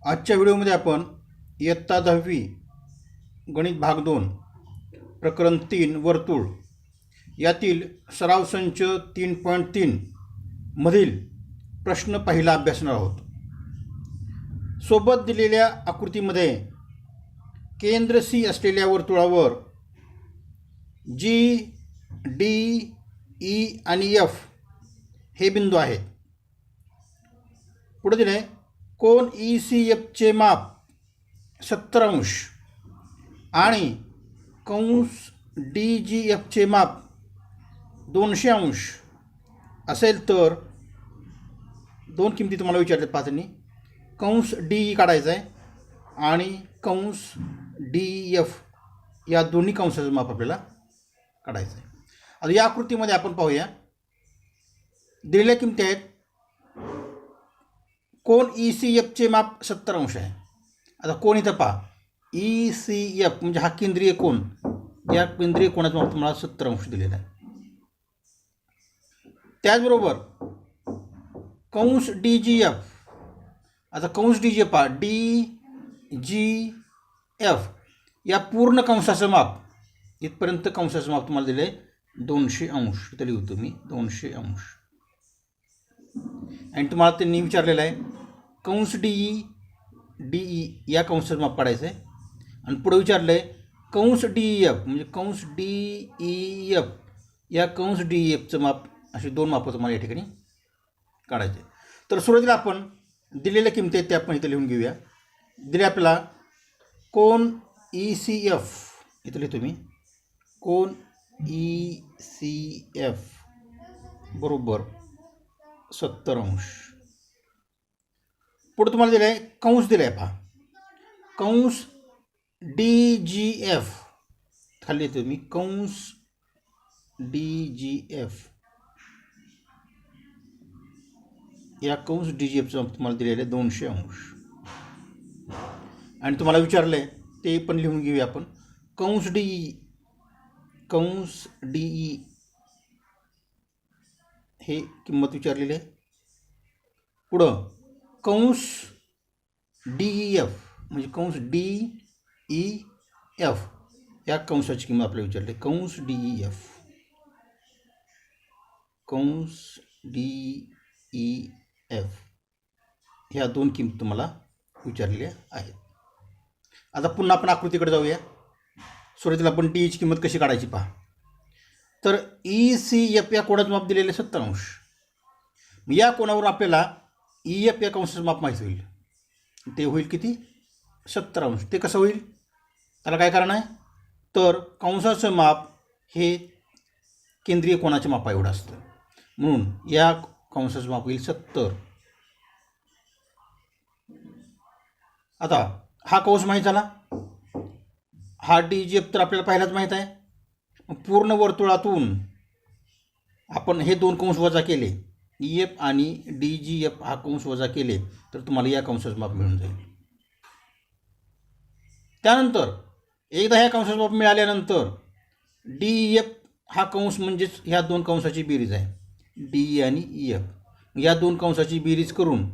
आजच्या व्हिडिओमध्ये आपण इयत्ता 10वी गणित भाग 2 प्रकरण 3 वर्तुळ यातील सराव संच 3.3 मधील प्रश्न पहिला अभ्यासणार आहोत. सोबत दिलेल्या आकृतीमध्ये केंद्र सी असलेल्या वर्तुळावर जी, डी, ई आणि एफ हे बिंदू आहेत. पुढे दिले कोन ई सी एफचे माप 70 अंश आणि कंस डी जी एफचे माप 200 अंश असेल तर दोन किमती तुम्हाला विचारल्यात पाहताना. कंस डी काढायचा आहे आणि कंस डी एफ या दोन्ही कंसाचं माप आपल्याला काढायचं आहे. आता या आकृतीमध्ये आपण पाहूया. दिलेल्या किमती आहेत. कोन ई सी एफचे माप 70 अंश आहे. आता कोण इथं पहा, ई सी एफ म्हणजे हा केंद्रीय कोन, या केंद्रीय कोणाचं माप तुम्हाला 70 अंश दिलेला आहे. त्याचबरोबर कंस डी जी एफ, आता कंस डी जी एफ पहा, डी जी एफ या पूर्ण कंसाचं माप इथपर्यंत कंसाचं माप तुम्हाला दिलं आहे 200 अंश. इथं लिहू तुम्ही 200 अंश. आणि तुम्हाला त्यांनी विचारलेलं आहे कंस डी ई या कंसाचं माप काढायचं आहे. आणि पुढे विचारलं आहे कंस डी एफ म्हणजे कंस डी ई एफ या कंस डी एफचं माप. अशी दोन मापं तुम्हाला या ठिकाणी काढायचे. तर सुरुवातीला आपण दिलेल्या किमती आहेत त्या आपण इथं लिहून घेऊया. दिले आपल्याला कोन ई सी एफ, इथं लिहितो मी कोन ई सी एफ बरोबर 70 अंश. पुढे तुम्हाला दिलं आहे कंस दिला आहे पहा, कंस डी जी एफ खाली येतो मी कंस डी जी एफ या कंस डी जी एफचं तुम्हाला दिलेलं आहे 200 अंश. आणि तुम्हाला विचारलं आहे ते पण लिहून घेऊया आपण. कंस डी ई हे किंमत विचारलेली आहे. पुढं कंस डी ई एफ म्हणजे कंस डी ई एफ या कंसाची किंमत आपल्याला विचारली. कंस डी ई एफ, कंस डी ई एफ ह्या दोन किमती तुम्हाला विचारलेल्या आहेत. आता पुन्हा आपण आकृतीकडे जाऊया. सुरुवातीला आपण डी ची किंमत कशी काढायची पहा. तर ई सी एफ या कोणाचं माप दिलेलं 70 अंश. या कोणावर आपल्याला ई एफ या कंसाचं माप माहीत होईल. ते होईल किती? 70 अंश. ते कसं होईल? त्याला काय कारण आहे, तर कंसाचं माप हे केंद्रीय कोणाच्या मापा एवढं असतं, म्हणून या कंसाचं माप होईल 70. आता हा कंस माहीत झाला. हा डी जी एफ तर आपल्याला पहिलाच माहीत आहे. पूर्ण वर्तुळातून आपण हे दोन कंस वजा केले, ई एफ आणि डी जी एफ हा कंस वजा केले तर तुम्हाला या कंसाचं माप मिळून जाईल. त्यानंतर एकदा ह्या कंसाचं माप मिळाल्यानंतर डी एफ हा कंस म्हणजेच ह्या दोन कंसाची बेरीज आहे, डी आणि ई एफ. या दोन कंसाची बेरीज करून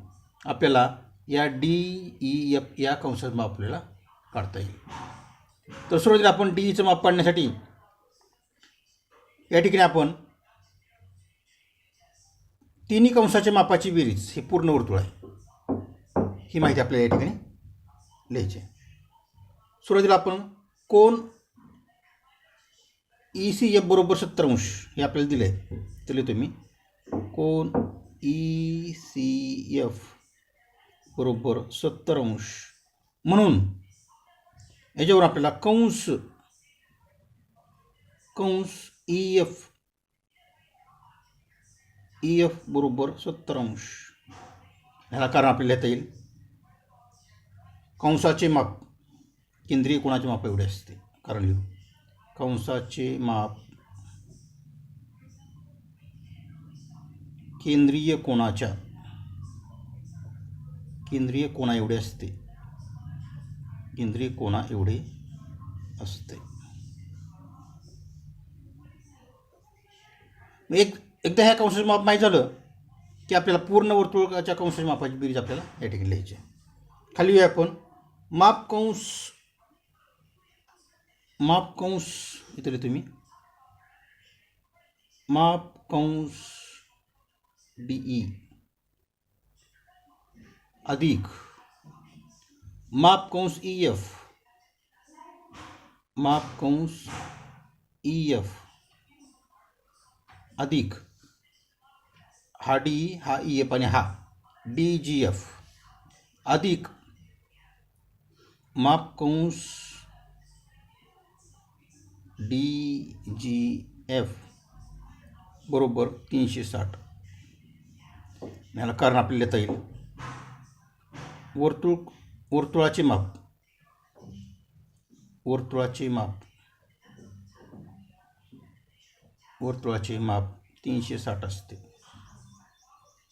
आपल्याला या डी ई एफ या कंसाचं माप आपल्याला काढता येईल. तर सुरुवातीला आपण डी ईचं माप काढण्यासाठी या ठिकाणी आपण तिन्ही कंसाच्या मापाची बेरीज हे पूर्ण वर्तुळ आहे ही माहिती आपल्याला या ठिकाणी लिहायची आहे. सुरुवातीला आपण कोन ई सी एफ बरोबर 70 अंश हे आपल्याला दिलं आहे. तर लिहितो मी कोन ई सी एफ बरोबर 70 अंश. म्हणून याच्यावर आपल्याला कंस ई एफ बरोबर 70 अंश ह्याला कारण आपल्याला लिहिता येईल. कंसाचे माप केंद्रीय कोणाचे माप एवढे असते. कारण लिहू कंसाचे माप केंद्रीय कोणा एवढे असते. केंद्रीय कोणा एवढे असते. एकदा ह्या कंसाचं माप माहीत झालं की आपल्याला पूर्ण वर्तुळाच्या कंसाच्या मापाची बेरीज आपल्याला या ठिकाणी लिहायची आहे. खाली येऊया आपण. माप कंस इथे तुम्ही माप कंस DE अधिक माप कंस EF अधिक हा DE हा EF आणि हा DGF अधिक माप कंस DGF बरोबर 360. याला कारण आपल्याला लिहिता येईल. वर्तुळाचे माप 360 असते.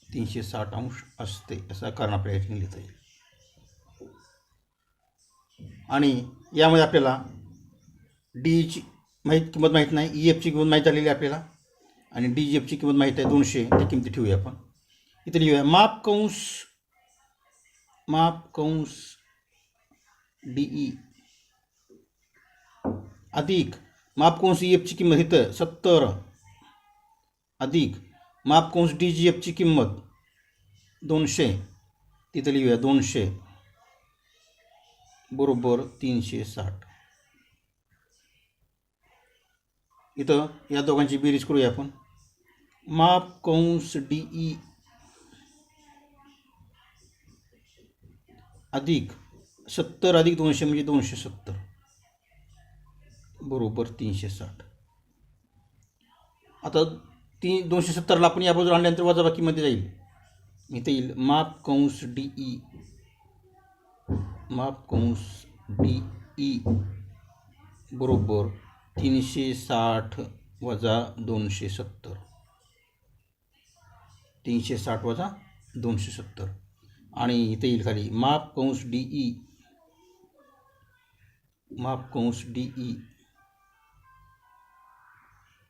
360 अंश असते असं कारण आपल्याला या ठिकाणी लिहिता येईल. आणि यामध्ये आपल्याला डीची किंमत माहीत नाही, EFची किंमत माहीत झालेली आहे आपल्याला, आणि DGFची किंमत माहीत आहे 200. त्या किमती ठेवूया आपण. इथे लिहूया माप कंस DE अधिक माप कंस EFची किंमत इथं 70 अधिक माप कंस DGFची किंमत 200. तिथं लिहूया 200 बरोबर 360. इथं या दोघांची बेरीज करूया आपण. माप कंस DE अधिक 70 अधिक 200 म्हणजे 270 बरोबर 360. आता 270ला आपण या बाजूला आणल्यानंतर वजाबाकीमध्ये जाईल. इथे येईल माप कंस DE बरोबर 360 वजा 270. 360 वजा 270 आणि इथे येईल खाली माप कंस DE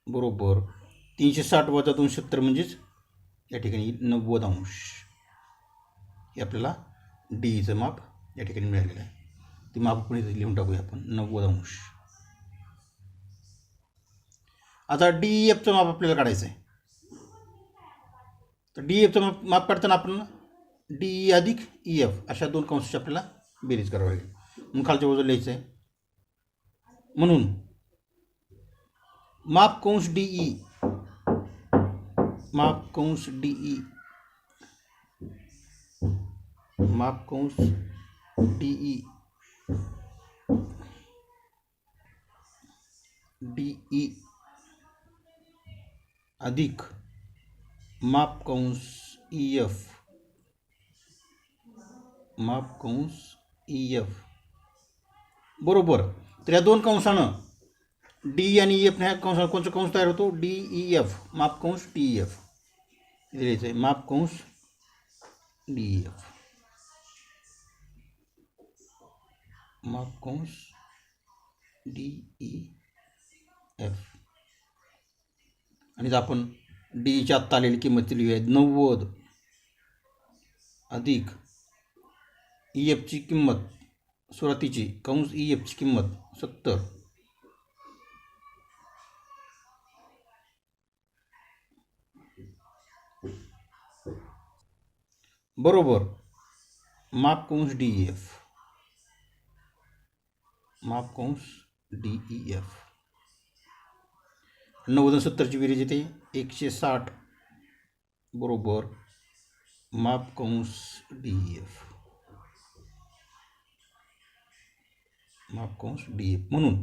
बरोबर 360 वजा 270 म्हणजेच या ठिकाणी 90 अंश. हे आपल्याला DEचं माप या ठिकाणी मिळालेलं आहे. ते माप आपण इथे लिहून टाकूया आपण 90 अंश. आता DEFचं माप आपल्याला काढायचं आहे. तर DEFचं माप काढताना आपण DE अधिक EF अशा दोन कंसाची आपल्याला बेरीज करावी लागेल. म्हणून खालच्या बाजूला लिहायचं आहे. म्हणून माप कंस DE अधिक माप कंस EF बरोबर. तर या दोन कंसानं DE आणि EF ह्या कंसानं कोणचा कंस तयार होतो? DEF माप कंस DEF. इथे लिहायचं आहे माप कंस DEF आणि आपण DEच्या आत्ता आलेली किंमत लिहूया 90 अधिक EFची किंमत सुरुवातीची कंस EFची किंमत 70 बरोबर माप कंस DEF 90 70ची बेरीज येते 160 बरोबर माप कंस DEF म्हणून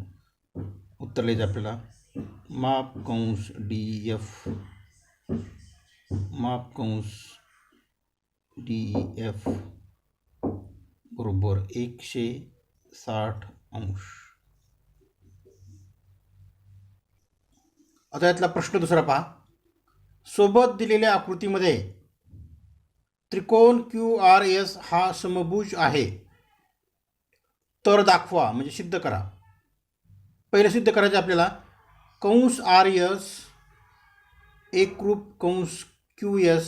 उत्तर लिहायचं आपल्याला माप कंस DEF बरोबर 160 अंश. आता यातला प्रश्न दुसरा पहा. सोबत दिलेल्या आकृतीमध्ये त्रिकोण QRS हा समभुज आहे तर दाखवा, म्हणजे सिद्ध करा. पहिलं सिद्ध करायचं आपल्याला कंस RS एकरूप कंस QS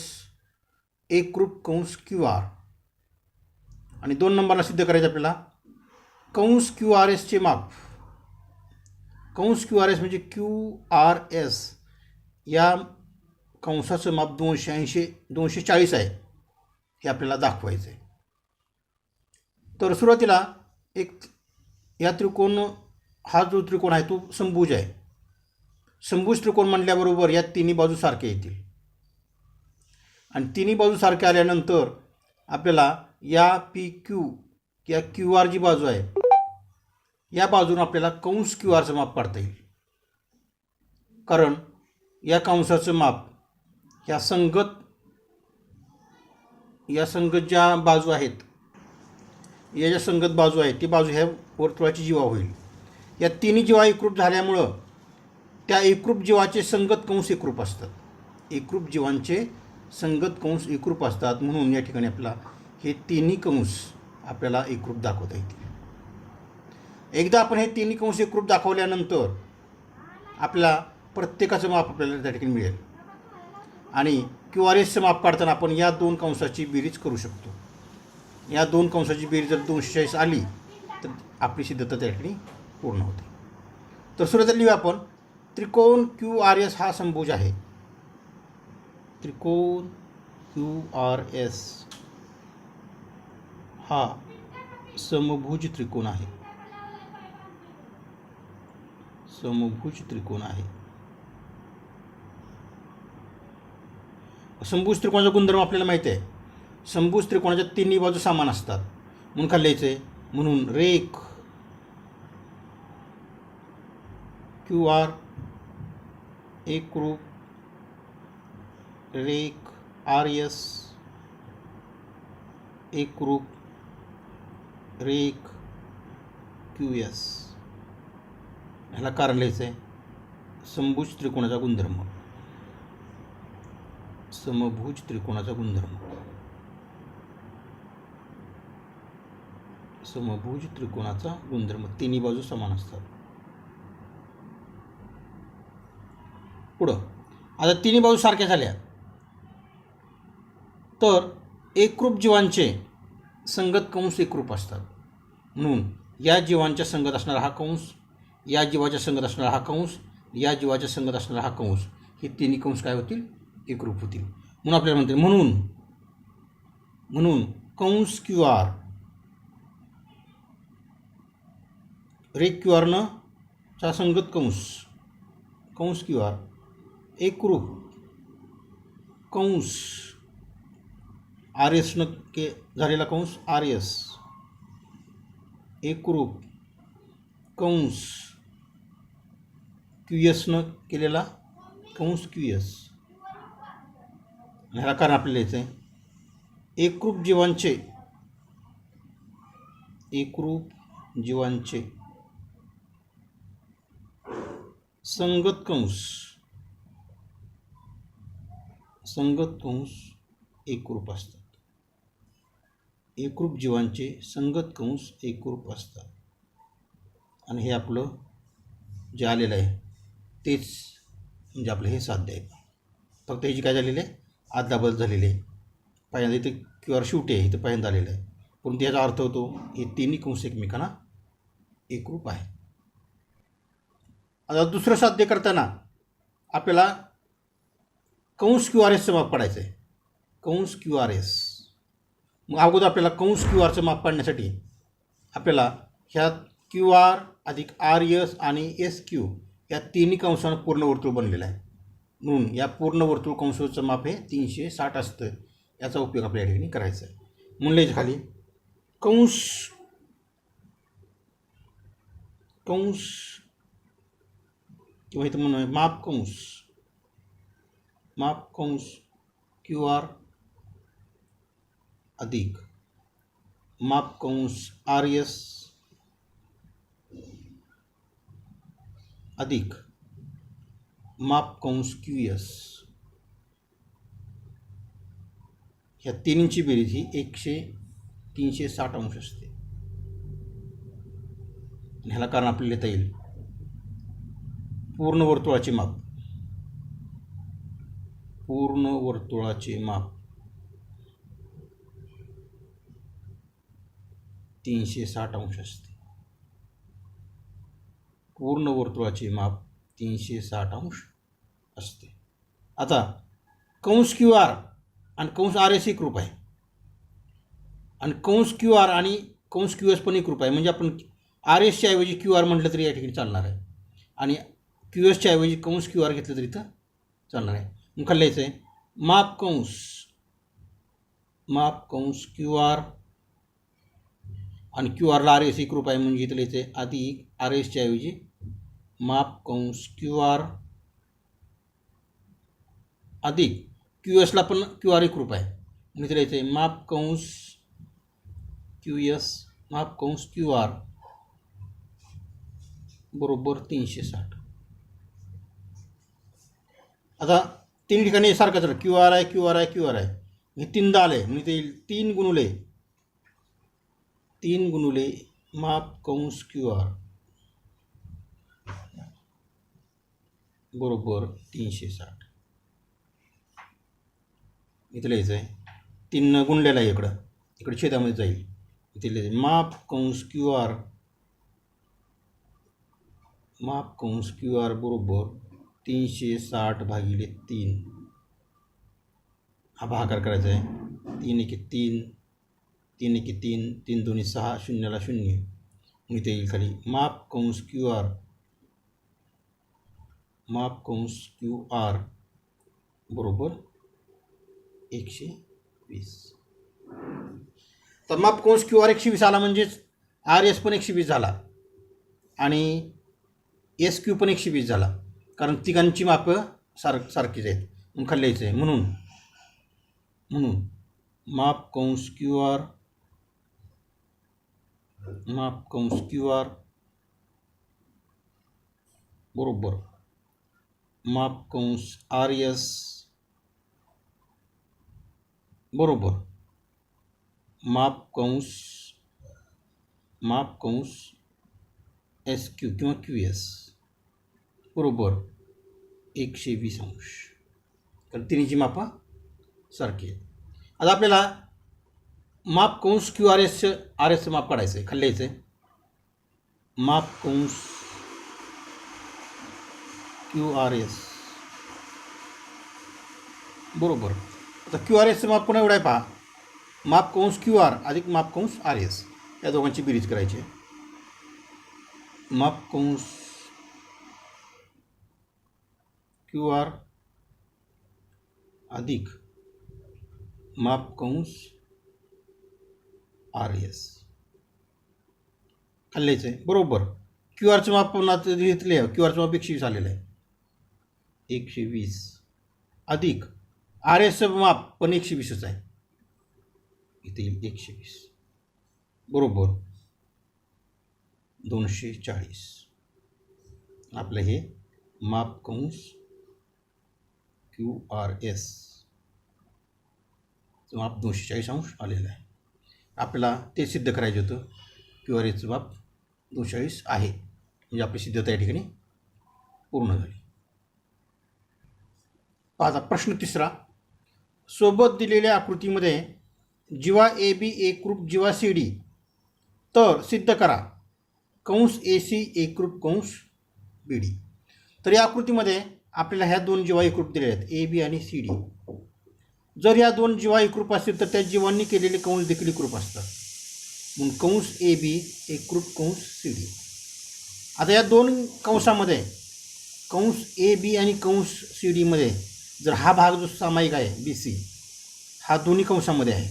एकरूप कंस QR. आणि 2 नंबरला सिद्ध करायचं आपल्याला कंस क्यू आर एसचे माप. कंस क्यू आर एस म्हणजे क्यू आर एस या कंसाचं माप 240 आहे, हे आपल्याला दाखवायचं आहे. तर सुरुवातीला एक या त्रिकोण, हा जो त्रिकोण आहे तो समभुज आहे. समभुज त्रिकोण म्हटल्याबरोबर या तिन्ही बाजू सारख्या येतील आणि तिन्ही बाजू सारख्या आल्यानंतर आपल्याला या पी क्यू या क्यू आर जी बाजू आहे या बाजून आपल्याला कंस क्यू आरचं माप काढता येईल. कारण या कंसाचं माप या संगत ज्या बाजू आहेत, या ज्या संगत बाजू आहेत ती बाजू ह्या वर्तुळाची जीवा होईल. या तिन्ही जीवा एकरूप झाल्यामुळं त्या एकरूप जीवाचे संगत कंस एकरूप असतात. एकरूप जीवांचे संगत कंस एकरूप असतात, म्हणून या ठिकाणी आपल्याला हे तिन्ही कंस आपल्याला एकरूप दाखवता येतील. एकदा आपण हे तिन्ही कंस एकरूप दाखवल्यानंतर आपल्याला प्रत्येकाचं माप आपल्याला त्या ठिकाणी मिळेल आणि क्यू आर एसचं माप काढताना आपण या 2 कंसाची बेरीज करू शकतो. या 2 कंसाची बेरीज जर 240 आली तर आपली सिद्धता त्या ठिकाणी पूर्ण होते. तर सुरुवातीला लिहूया आपण त्रिकोण क्यू आर एस हा समभुज आहे. त्रिकोण क्यू आर एस हा समभुज त्रिकोण आहे. समभुज त्रिकोण आहे. समभुज त्रिकोणाचा गुणधर्म आपल्याला माहिती आहे. समभुज त्रिकोणाच्या तिन्ही बाजू समान असतात म्हणून खाली लिहायचं आहे. म्हणून रेख क्यू आर एकरूप रेख आर एस एकरूप रेख क्यू एस. ह्याला कारण लिहायचं आहे समभुज त्रिकोणाचा गुणधर्म. समभुज त्रिकोणाचा गुणधर्म. समभुज त्रिकोणाचा गुणधर्म तिन्ही बाजू समान असतात. पुढं आता तिन्ही बाजू सारख्या झाल्या तर एकरूप जीवांचे संगत कंस एकरूप असतात. म्हणून या जीवांच्या संगत असणारा हा कंस, या जीवाच्या संगत असणारा हा कंस, या जीवाच्या संगत असणारा हा कंस, हे तिन्ही कंस काय होतील? एकरूप होतील. म्हणून आपल्याला म्हणते म्हणून कंस क्यू आर रेख क्यू आरनं चा संगत कंस क्यू आर एकरूप कंस आर एसनं झालेला कंस आर एस एकरूप कंस क्यू एसनं केलेला कंस क्यू एस. ह्याला कारण आपल्याला लिहायचं आहे एकरूप जीवांचे संगत कंस एकरूप असतात. एकरूप जीवांचे संगत कंस एकरूप असतात. आणि हे आपलं जे आलेलं आहे तेच म्हणजे आपलं हे साध्य आहे. फक्त ह्याची काय झालेली आहे? आदलाबदल झालेली आहे. पहिल्यांदा इथे क्यू आर शेवटी आहे, इथं पहिल्यांदा आलेलं आहे. परंतु याचा अर्थ होतो हे तिन्ही कंस एकमेकांना एकरूप आहे. आता दुसरं साध्य करताना आपल्याला कंस क्यू आर एसचं माप पाडायचं आहे. कंस क्यू आर एस. मग अगोदर आपल्याला कंस क्यू आरचं माप पाडण्यासाठी आपल्याला ह्या क्यू आर अधिक आर एस आणि एस क्यू या तिन्ही कंसानं पूर्ण वर्तुळ बनलेलं आहे. म्हणून या पूर्ण वर्तुळ कंसाचं माप हे 360 असतं. याचा उपयोग आपल्या ठिकाणी करायचा आहे. म्हणले खाली कंस किंवा इथं म्हणून माप कंस क्यू आर अधिक माप कंस आर एस अधिक माप कंस क्यू एस. ह्या तिन्हींची बेरीज ही 360 अंश असते. ह्याला कारण आपल्याला लिहिता येईल पूर्ण वर्तुळाचे माप 360 अंश असते. पूर्ण वर्तुळाचे माप 360 अंश असते. आता कंस क्यू आर आणि कंस आर एस एकरूप आहे आणि कंस क्यू आर आणि कंस क्यू एस पण एकरूप आहे. म्हणजे आपण आर एसच्या ऐवजी क्यू आर म्हटलं तरी या ठिकाणी चालणार आहे आणि क्यू एसच्या ऐवजी कंस क्यू आर घेतलं तरी इथं चालणार आहे. मग खाली लिहायचं आहे माप कंस क्यू आर आणि क्यू आरला आर एस एकरूप आहे म्हणजे इथं लिहायचं आहे अधिक आर एसच्या ऐवजी माप कंस क्यू आर अधिक क्यू एसला पण क्यू आर एकरूप आहे म्हणजे इथं लिहायचं आहे माप कंस क्यू एस माप कंस क्यू आर बरोबर 360. आता तीन ठिकाणी सारखंच राहील. क्यू आर आहे क्यू आर आहे क्यू आर आहे हे तीनदा आले म्हणजे ते येईल 3 गुणुले माप कंस क्यू आर बरोबर 360. इथं लिहायचं आहे 3 गुणलेलं आहे इकडं छेदामध्ये जाईल. इथे लिहायचं माप कंस क्यू आर बरोबर 360 भागिले 3. हा भागाकार करायचा आहे. 3 एके 3 3 एके 3 3 दोन्ही 6 शून्याला 0. मग इथे येईल खाली माप कंस क्यू आर बरोबर 120. तर माप कंस क्यू आर 120 आला म्हणजेच आर एस पण 120 झाला आणि एस क्यू पण 120 झाला कारण तिघांची मापं सारखीच आहेत. मग खाली लिहायचं आहे म्हणून माप कंस क्यू आर बरोबर माप कंस आर एस बरोबर माप कंस एस क्यू किंवा क्यू एस बरोबर 120 अंश. तर तिन्हीची मापं सारखी आहेत. आता आपल्याला माप कंस क्यू आर एसचं माप काढायचं आहे. खाली लिहायचं आहे माप कंस क्यू आर एस बरोबर. आता क्यू आर एसचं माप पुन्हा एवढं आहे पहा माप कंस क्यू आर अधिक माप कंस आर एस या दोघांची बेरीज करायची आहे. माप कंस क्यू आर अधिक माप कंस आर एस खाली लिहायचं आहे बरोबर क्यू आरचं माप पुन्हा घेतले क्यू आरचं माप 120 आलेलं आहे 120 अधिक आर एसचं माप पण 120च आहे इथे 120 बरोबर 240. आपलं हे माप कंस क्यू आर एस माप 240 अंश आलेलं आहे. आपल्याला ते सिद्ध करायचं होतं क्यू आर एसचं माप 240 आहे म्हणजे आपली सिद्धता या ठिकाणी पूर्ण झाली. आता प्रश्न 3. सोबत दिलेल्या आकृतीमध्ये जीवा ए बी एकरूप जीवा सी डी तर सिद्ध करा कंस ए सी एकरूप कंस बी डी. तर या आकृतीमध्ये आपल्याला ह्या दोन जीवा एकरूप दिलेल्या आहेत ए बी आणि सी डी. जर या दोन जीवा एकरूप असतील तर त्या जीवांनी केलेले कंस देखील एकरूप असतात म्हणून कंस ए बी एकरूप कंस सी डी. आता या दोन कंसामध्ये कंस ए बी आणि कंस सी डीमध्ये जर हा भाग जो सामायिक आहे बी सी हा दोन्ही कंसामध्ये आहे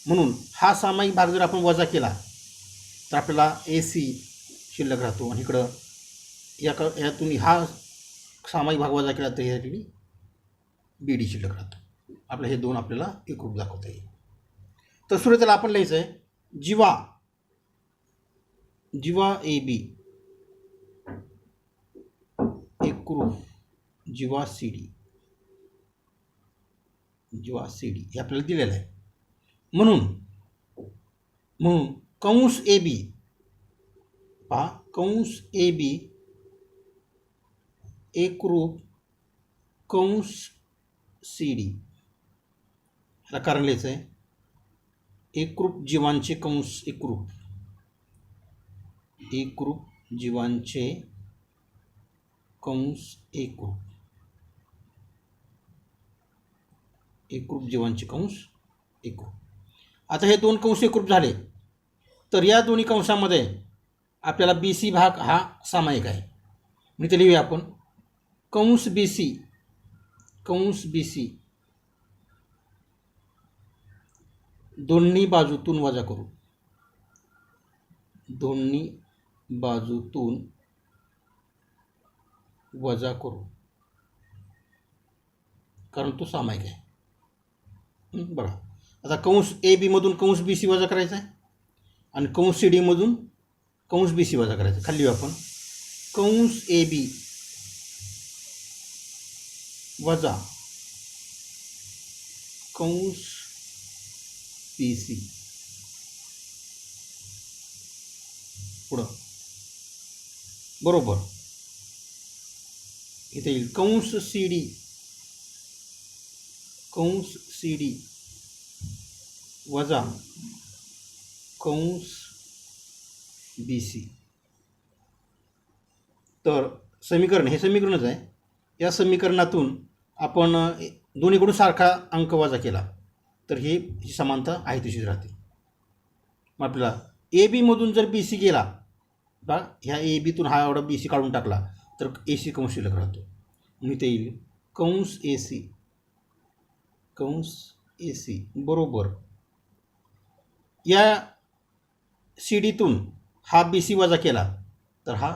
म्हणून हा सामायिक भाग जर आपण वजा केला तर आपल्याला ए सी शिल्लक राहतो आणि इकडं यातून हा सामायिक भाग वजा केला तर या ठिकाणी बी डी शिल्लक राहतो. आपलं हे दोन आपल्याला एकरूप दाखवता येईल. तर सुरुवातीला आपण लिहायचं आहे जीवा ए बी एकरूप जीवा सी डी हे आपल्याला दिलेलं आहे म्हणून कंस ए बी पहा कंस ए बी एकरूप कंस सी डी ह्याला कारण लिहायचं आहे एकरूप जीवांचे कंस एकरूप एकरूप जीवांचे कंस एकरूप एकरूप जीवांचे कंस एकरूप. आता हे दोन कंस एकरूप झाले तर या दोन्ही कंसामध्ये आपल्याला बी सी भाग हा सामायिक आहे. मी ते लिहूया आपण. कंस बी सी दोन्ही बाजूतून वजा करू. दोन्ही बाजूतून वजा करू कारण तो सामायिक आहे. बघा आता कंस ए बी मधून कंस बी सी वजा करायचा आहे आणि कंस सी डी मधून कंस बी सी वजा करायचं. खाली लिहू आपण. कंस ए बी वजा कंस बी सी पुढं बरोबर इथे येईल कंस सी डी वजा कंस बी सी. तर समीकरण हे समीकरणच आहे. या समीकरणातून आपण दोन्हीकडून सारखा अंक वजा केला तर ही समानता आहे तशीच राहते. मग आपल्याला ए बीमधून जर बी सी गेला बा ह्या ए बीतून हा एवढा बी सी काढून टाकला तर ए सी कंस शिल्लक राहतो. मी ते येईल कंस ए सी बरोबर या सी डीतून हा बी सी वजा केला तर हा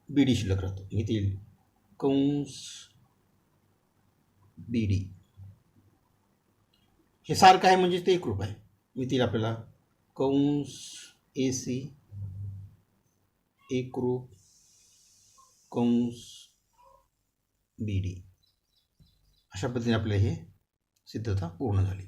बी डी शिल्लक राहतो. मी ते येईल कंस बी डी. हे सारखं आहे म्हणजे ते एकरूप आहे. मी ते आपल्याला कंस ए सी एकरूप कंस बी डी. अशा पद्धतीने आपले हे सिद्धता पूर्ण झाली.